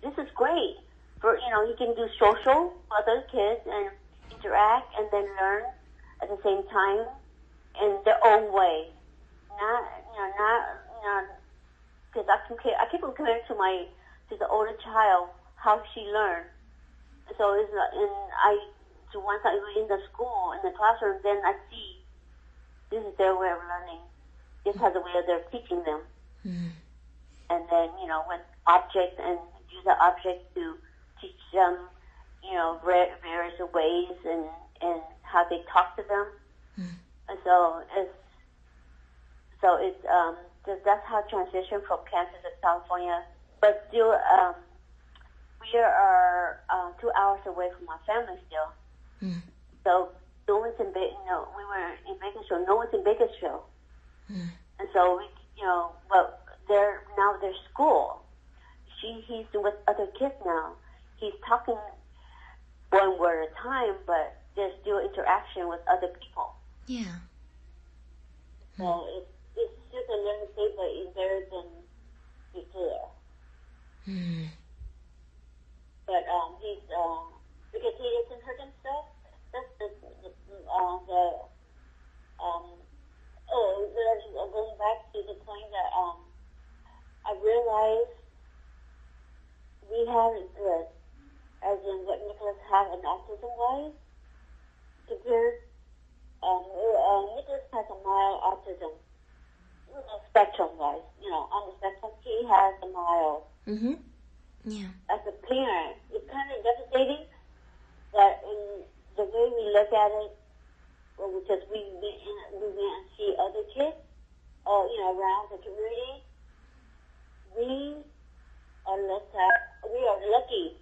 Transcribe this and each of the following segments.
this is great. For he can do social with other kids and interact and then learn at the same time in their own way. Not because I keep comparing to the older child how she learned. So it's so once I go in the school in the classroom, then I see this is their way of learning. This has a way of their teaching them. Mm. And then with objects and use the object to teach them various ways and how they talk to them. Mm. And so that's how transition from Kansas to California. But still, we are 2 hours away from our family still. Mm. So no one's in we were in Bakersfield. No one's in Bakersfield. Mm. And so but their school. He's with other kids now. He's talking one word at a time, but there's still interaction with other people. Yeah. So it's just a little thing, but it's better than before. Hmm. But he's because he doesn't hurt himself. That's going back to the point that I realized we have it good, as in what Nicholas had in autism-wise, compared. Nicholas has a mild autism, spectrum-wise. On the spectrum, he has a mild. Mm-hmm. Yeah. As a parent, it's kind of devastating, but in the way we look at it, because we went and see other kids, around the community, we are lucky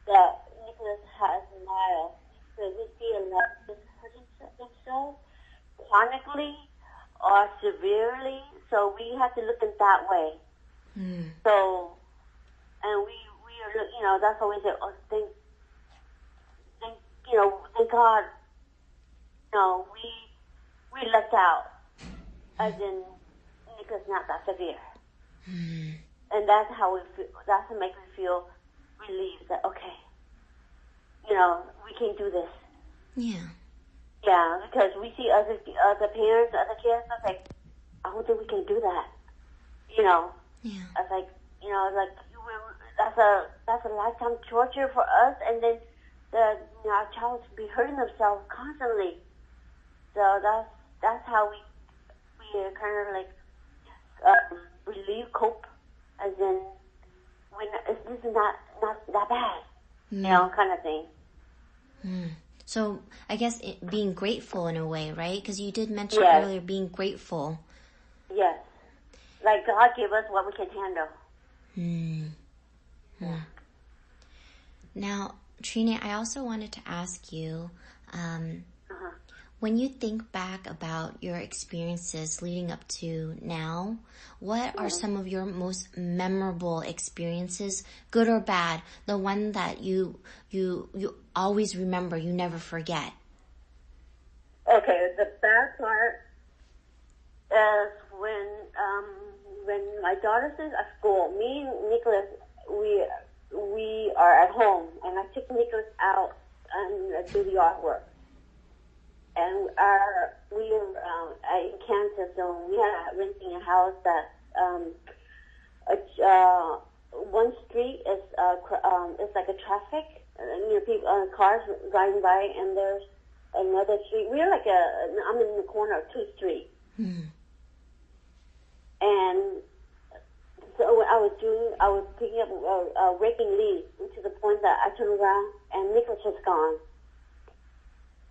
that Nicholas has a mild, because we see a lot of kids hurting themselves chronically or severely, so we have to look at it that way. Mm. So, and we are, that's always it. Thank God, we lucked out, as in Nicholas not that severe. Mm. And that's how we feel. That's what makes me feel relieved that we can do this. Yeah. Yeah, because we see other parents, other kids. I was like, I don't think we can do that. Yeah. I was like, that's a lifetime torture for us, and then our child will be hurting themselves constantly. So that's how we are kind of like relieve, cope, as in this is not that bad, kind of thing. Mm. So I guess being grateful in a way, right? Because you did mention earlier being grateful. Yes. Like God gave us what we can handle. Mm. Yeah. Now, Trina, I also wanted to ask you, when you think back about your experiences leading up to now, what are some of your most memorable experiences, good or bad, the one that you always remember, you never forget? Okay, the bad part is when my daughter's at school, me and Nicholas, we are at home, and I took Nicholas out and do the artwork. And we are in Kansas, so we are renting a house that one street is like a traffic. People, cars driving by, and there's another street. We're like I'm in the corner of two streets. Mm. And so I was picking up raking leaves to the point that I turned around and Nicholas was gone.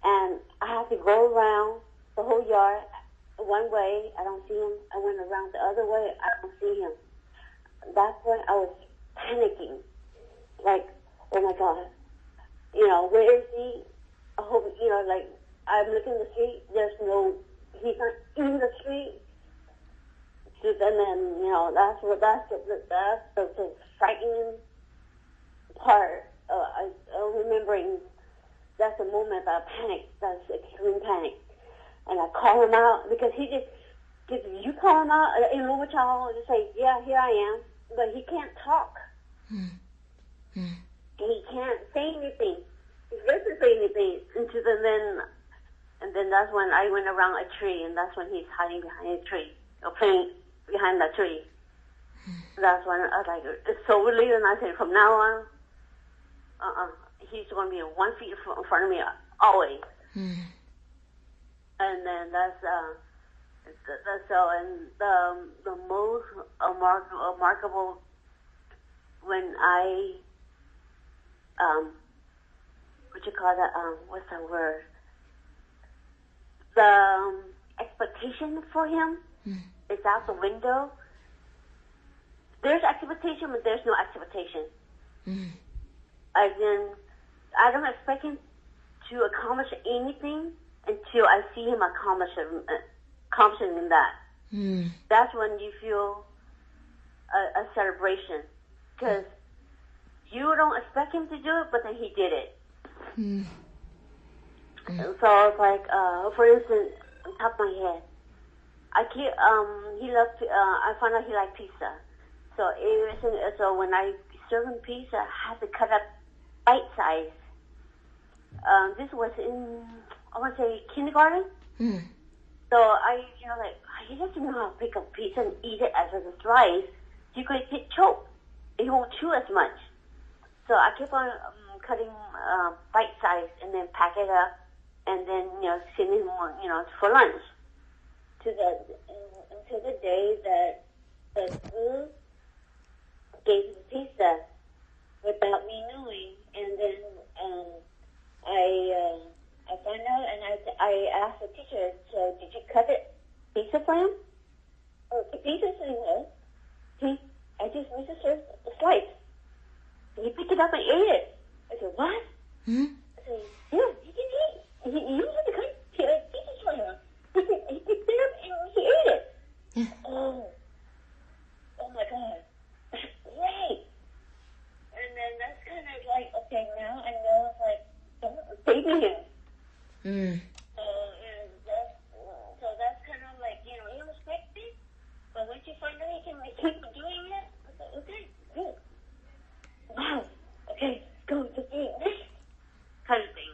And I had to go around the whole yard one way. I don't see him. I went around the other way. I don't see him. That's when I was panicking. Like, oh my God, where is he? I hope, I'm looking in the street. He's not in the street. And then, that's the frightening part. Remembering that's the moment that I panicked. That's extreme panic. And I call him out because you call him out in Lubitol and say, yeah, here I am. But he can't talk. He can't say anything. He doesn't say anything until and then that's when I went around a tree, and that's when he's hiding behind a tree, or playing behind that tree. That's when I was like, it's so relieved, and I said, from now on, he's going to be 1 feet in front of me always. And then that's so, and the most remarkable when I what you call that? What's the word? The expectation for him is out the window. There's expectation, but there's no expectation. As in, I don't expect him to accomplish anything until I see him accomplishing that. That's when you feel a celebration, because you don't expect him to do it, but then he did it. So it's like, for instance, on top of my head, he loved. I found out he liked pizza. So when I serve him pizza, I had to cut up bite size. This was in, I want to say, kindergarten. So he doesn't know how to pick up pizza and eat it as a slice. He could get choked. He won't chew as much. So I keep on cutting bite size and then pack it up, and then send him for lunch. Until the day that the school gave him pizza without me knowing, and then I found out, and I asked the teacher, so did you cut it pizza for him? Oh, the pizza said no. I just made a slice. And he picked it up and ate it. I said, what? I said, yeah, he can eat. You don't have to cut pizza for him. He picked it up and he ate it. Oh my God. That's great. And then that's kind of like, okay, now I know, like, don't baby him. So that's kind of like, you respect it, but once you find out he can keep doing it, I said, okay, good. Wow, okay, go to eat this kind of thing.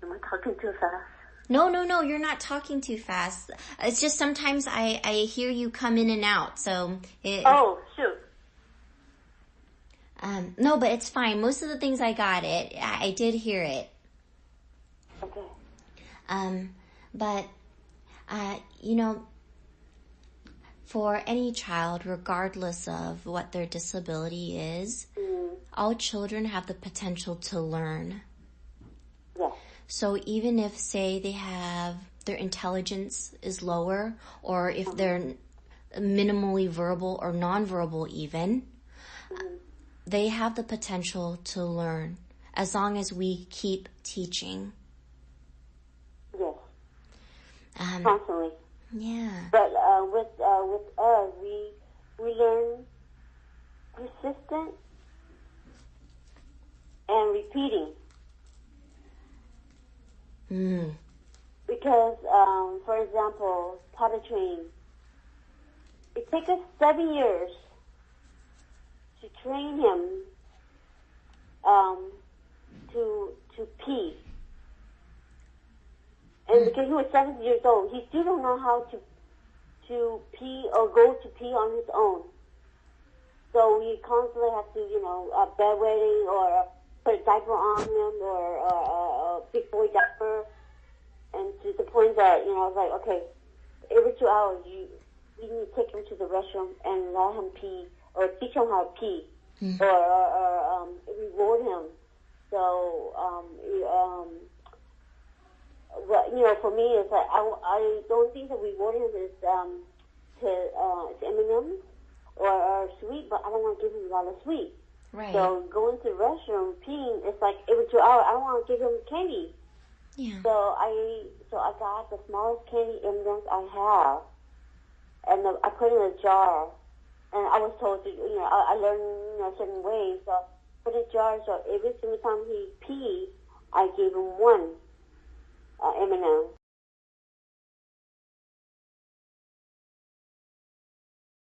Am I talking too fast? No, you're not talking too fast. It's just sometimes I hear you come in and out, so oh, shoot. No, but it's fine. Most of the things I got it. I did hear it. Okay. But, for any child, regardless of what their disability is, all children have the potential to learn. Yes. So even if, say, their intelligence is lower, or if they're minimally verbal or nonverbal even, they have the potential to learn as long as we keep teaching. Yes. Constantly. Yeah. But with us, we learn persistent and repeating. Because, for example, potty training. It takes us 7 years to train him to pee. And because he was 7 years old, he still don't know how to pee or go to pee on his own. So we constantly have to, bedwetting or put a diaper on him or a big boy diaper. And to the point that, I was like, okay, every 2 hours we need to take him to the restroom and let him pee or teach him how to pee or reward him. So, for me, it's like I don't think that rewarding him is M&M's or sweet, but I don't want to give him a lot of sweet. Right. So going to the restroom, peeing, it's like every 2 hours. I don't want to give him candy. Yeah. So I got the smallest candy M&M's I have, and I put it in a jar. And I was told to, I learned certain ways. So put it in a jar. So every single time he peed, I gave him one. M&M.